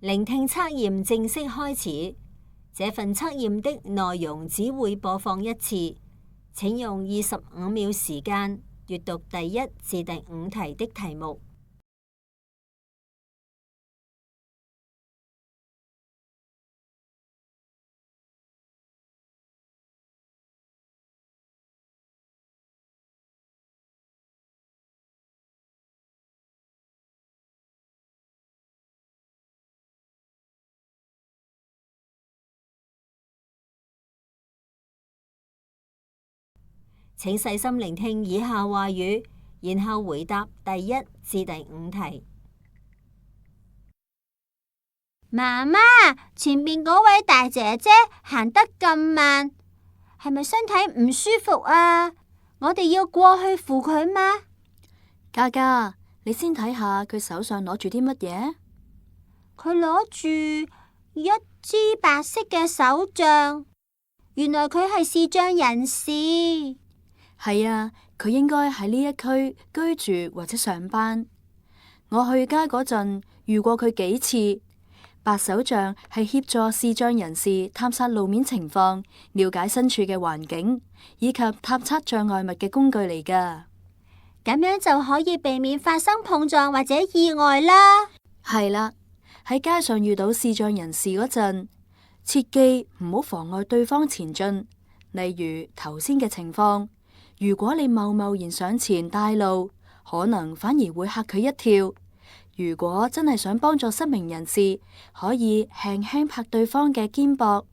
聆聽測驗正式開始。這份測驗的內容只會播放一次，請用25秒時間閱讀第1至第5題的題目。請細心聆聽以下話語，然後回答第1至第5題。媽媽，前面嗰位大姐姐行得咁慢，係咪身體唔舒服啊？我哋要過去扶佢嗎？嘉嘉，你先睇下佢手上攞住啲乜嘢？佢攞住一支白色嘅手杖，原來佢係視障人士。係啊，佢應該喺呢一區居住或者上班。我去街嗰陣遇過佢幾次。白手杖係協助視障人士探索路面情況、了解身處嘅環境以及探測障礙物嘅工具嚟㗎。咁樣就可以避免發生碰撞或者意外啦。係啦，喺街上遇到視障人士嗰陣，切記唔好妨礙對方前進。例如頭先嘅情況。如果你貿貿然上前帶路，可能反而會嚇佢一跳。如果真係想幫助失明人士，可以輕輕拍對方嘅肩膊，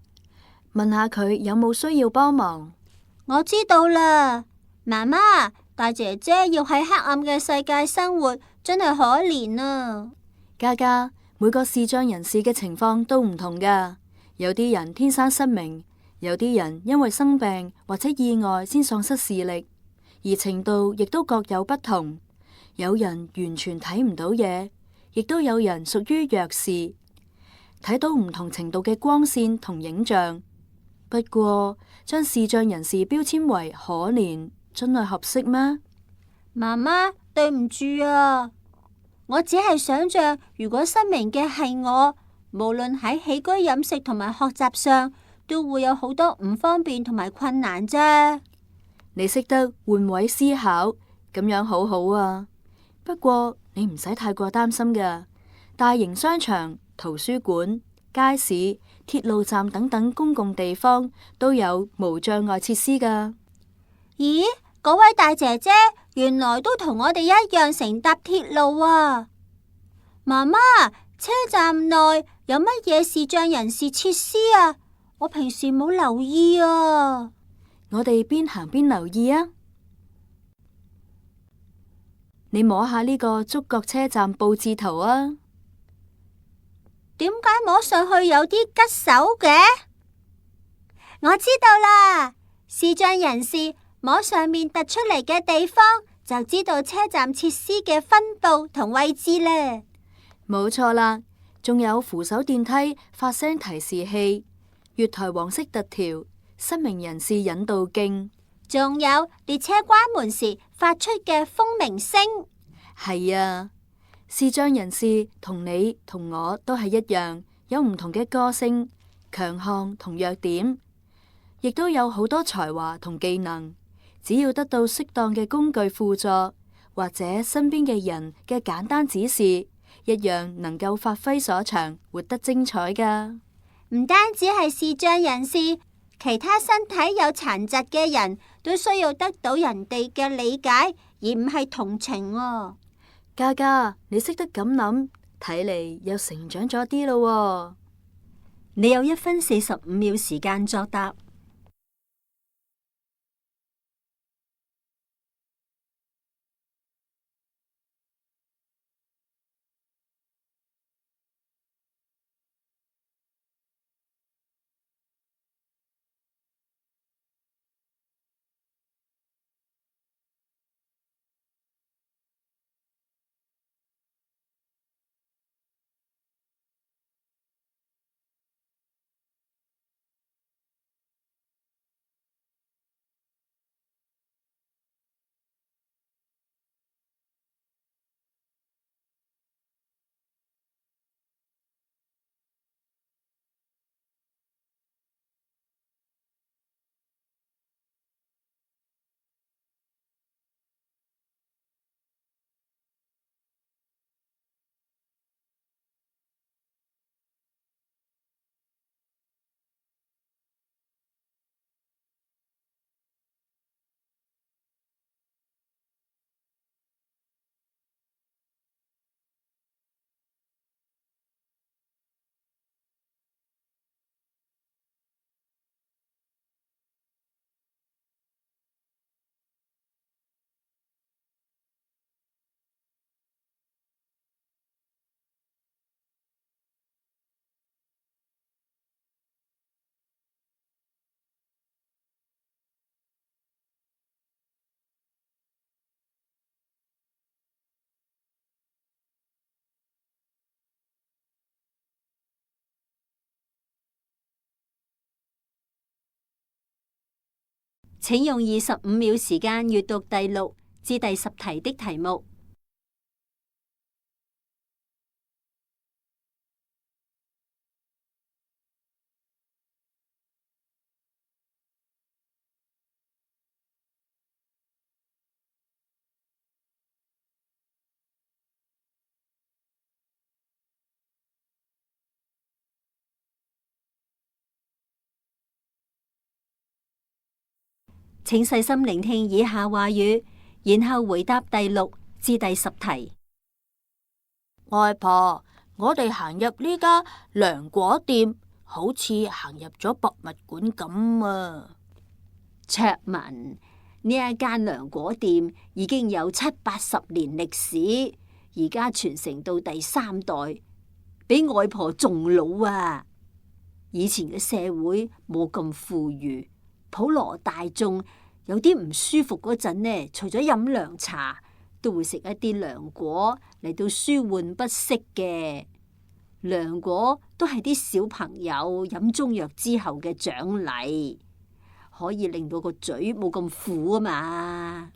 問下佢有冇需要幫忙。我知道啦，媽媽，大姐姐要喺黑暗嘅世界生活，真係可憐啊。嘉嘉，每個視障人士嘅情況都唔同㗎，有啲人天生失明。有啲人因為生病或者意外先喪失視力，而程度亦都各有不同。有人完全睇唔到嘢，亦都有人屬於弱視，睇到唔同程度嘅光線同影像。不過，將視障人士標籤為可憐，真係合適咩？媽媽，對唔住啊，我只係想象如果失明嘅係我，無論喺起居飲食同埋學習上，都會有好多唔方便同埋困難啫。你識得換位思考，咁樣好好啊。不過你唔使太過擔心㗎。大型商場、圖書館、街市、鐵路站等等公共地方都有無障礙設施㗎。咦，嗰位大姐姐原來都同我哋一樣乘搭鐵路啊。媽媽，車站內有乜嘢視障人士設施啊？我平時冇留意啊。我哋邊行邊留意啊！你摸下呢個觸覺車站佈置圖啊！點解摸上去有啲吉手嘅？我知道啦，視障人士摸上面突出嚟嘅地方，就知道車站設施嘅分佈同位置咧。冇錯啦，仲有扶手電梯發聲提示器。月台黃色特條、失明人士引導徑，仲有列車關門時發出嘅蜂鳴聲。係啊，視障人士同你同我都係一樣，有唔同嘅個性、強項同弱點，亦都有好多才華同技能。只要得到適當嘅工具輔助，或者身邊嘅人嘅簡單指示，一樣能夠發揮所長，活得精彩㗎。唔單止係視障人士，其他身體有殘疾嘅人都需要得到人哋嘅理解，而唔係同情啊。嘉嘉，你識得咁諗，睇嚟又成長咗啲咯。你有1分45秒時間作答。請用25秒時間閱讀第6至第10題的題目。請細心聆聽以下話語，然後回答第6至第10題。外婆，我哋行入呢家涼果店，好似行入咗博物館咁啊！卓文，呢一間涼果店已經有70-80年歷史，而家傳承到第3代，比外婆仲老啊！以前嘅社會冇咁富裕，普羅大眾有啲唔舒服嗰陣呢，除咗飲涼茶，都會食一啲涼果嚟到舒緩不適嘅。涼果都係啲小朋友飲中藥之後嘅獎勵，可以令到個嘴冇咁苦啊嘛。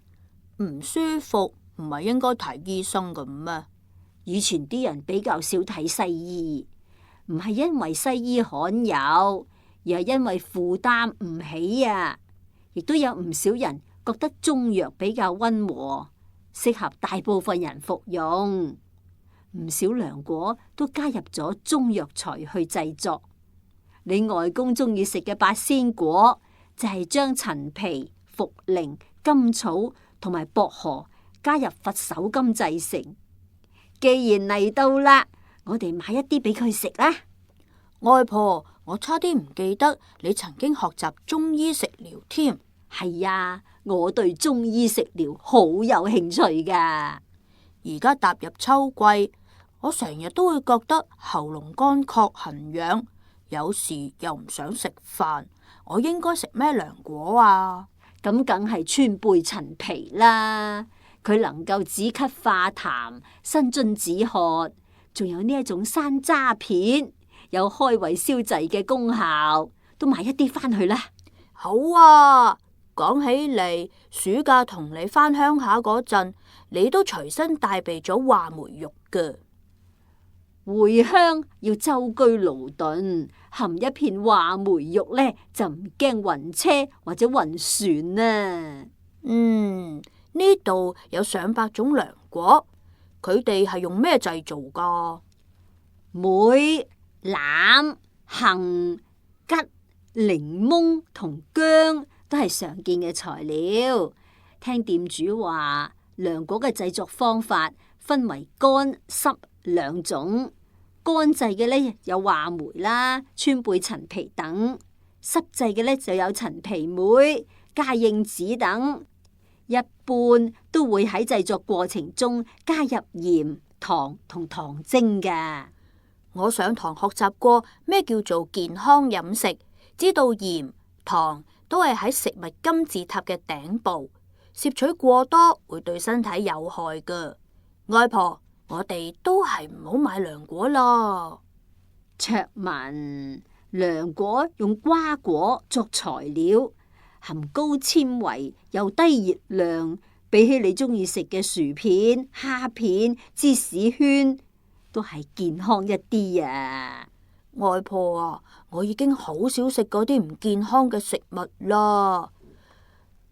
唔舒服唔係應該睇醫生咁咩？以前啲人比較少睇西醫，唔係因為西醫罕有，而係因為負擔唔起啊。亦都有唔少人覺得中藥比較溫和，適合大部分人服用。唔少涼果都加入咗中藥材去製作。你外公中意食嘅八仙果就係將陳皮、茯苓、甘草同埋薄荷加入佛手柑製成。既然嚟到啦，我哋買一啲俾佢食啦。外婆，我差啲唔記得你曾經學習中醫食療添。係啊，我對中醫食療好有興趣噶。而家踏入秋季，我成日都會覺得喉嚨乾涸痕癢，有時又唔想食飯。我應該食咩涼果啊？咁梗係川貝陳皮啦，佢能夠止咳化痰、生津止渴，仲有呢一種山楂片，有開胃消滯嘅功效，都買一啲返去啦。好啊！講起嚟，暑假同你返鄉下嗰陣，你都隨身帶備咗話梅肉㗎。回鄉要舟車勞頓，含一片話梅肉呢，就唔驚暈車或者暈船啊。呢度有上百種涼果，佢哋係用咩製造㗎？梅、欖、杏、桔、檸檬同薑都係常見嘅材料。聽店主話，涼果嘅製作方法分為乾濕兩種。乾製嘅呢有話梅啦、川貝陳皮等；濕製嘅呢就有陳皮梅、加應子等。一般都會喺製作過程中加入鹽、糖同糖精㗎。我上堂學習過咩叫做健康飲食，知道鹽、糖都係喺食物金字塔嘅頂部，攝取過多會對身體有害㗎。外婆，我哋都係唔好買涼果啦。卓文，涼果用瓜果作材料，含高纖維又低熱量，比起你中意食嘅薯片、蝦片、芝士圈，都係健康一啲啊！外婆啊，我已經好少食嗰啲唔健康嘅食物啦。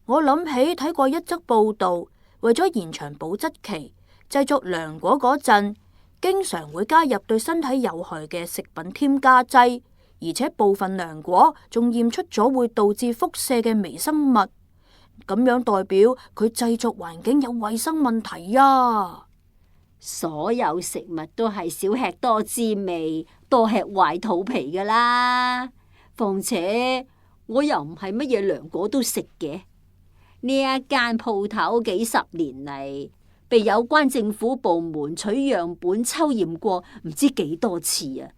我諗起睇過一則報道，為咗延長保質期，製作涼果嗰陣，經常會加入對身體有害嘅食品添加劑。而且部分涼果仲驗出咗會導致輻射嘅微生物，咁樣代表佢製作環境有衛生問題啊！所有食物都係少吃多滋味，多吃壞肚皮噶啦。況且我又唔係乜嘢涼果都食嘅。呢一間鋪頭幾十年嚟，被有關政府部門取樣本抽驗過唔知幾多次啊！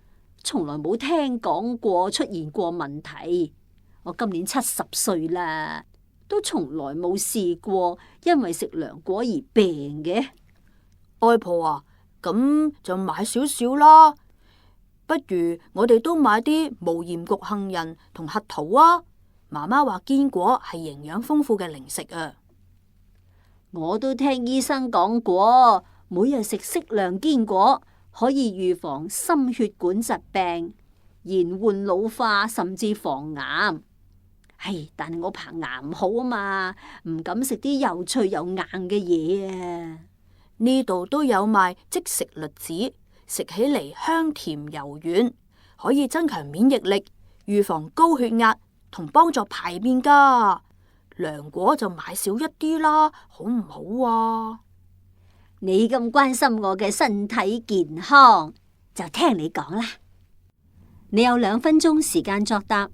從來冇聽講過出現過問題。我今年70歲啦，都從來冇試過因為食涼果而病嘅。外婆啊，咁就買少少啦。不如我哋都買啲無鹽焗杏仁同核桃啊，媽媽話堅果係營養豐富嘅零食啊。我都聽醫生講過，每日食適量堅果可以預防心血管疾病、延緩老化，甚至防癌。但係我怕牙唔好啊嘛，唔敢食啲又脆又硬嘅嘢啊。呢度都有賣即食栗子，食起嚟香甜柔軟，可以增強免疫力，預防高血壓同幫助排便噶。涼果就買少一啲啦，好唔好啊？你咁關心我嘅身體健康，就聽你講啦。你有2分鐘時間作答。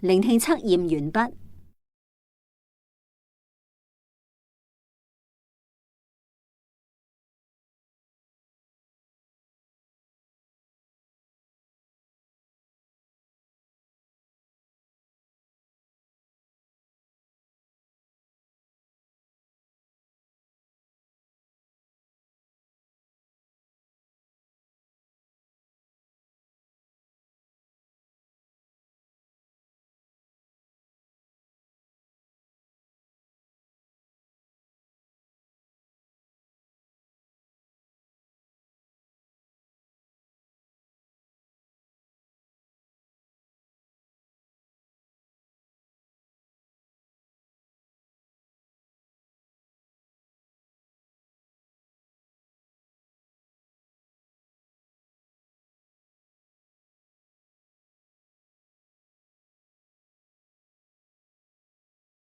聆聽測驗完畢。